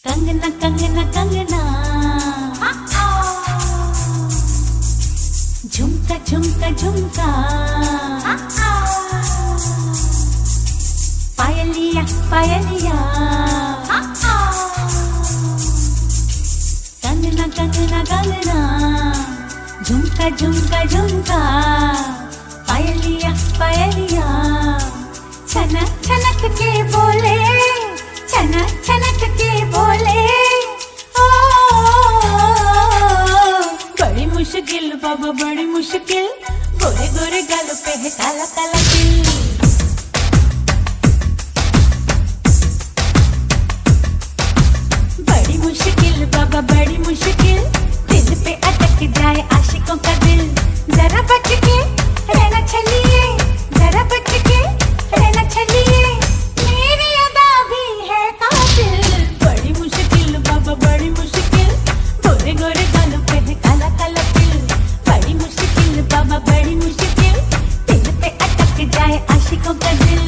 कंगना कंगना कंगना, झुमका झुमका झुमका, पायलिया पायलिया, कंगना कंगना कंगना, झुमका झुमका झुमका, पायलिया पायलिया, छनक छनक के बोले, छनक छनक के बोले, ओ बड़ी मुश्किल बाबा बड़ी मुश्किल, गोरे गोरे गालों पे है काला काला तिल। बड़ी मुश्किल बाबा बड़ी मुश्किल, दिल पे अटक जाए आशिकों का दिल। जरा बच के रहना चलिए, जरा बच के रहना चलिए, मेरी अदा भी है काबिल। बड़ी मुश्किल बाबा बड़ी मुश्किल, गोरे गोरे गालों पे है काला काला तिल। बड़ी मुश्किल बाबा बड़ी मुश्किल, दिल पे अटक जाए आशिकों का दिल।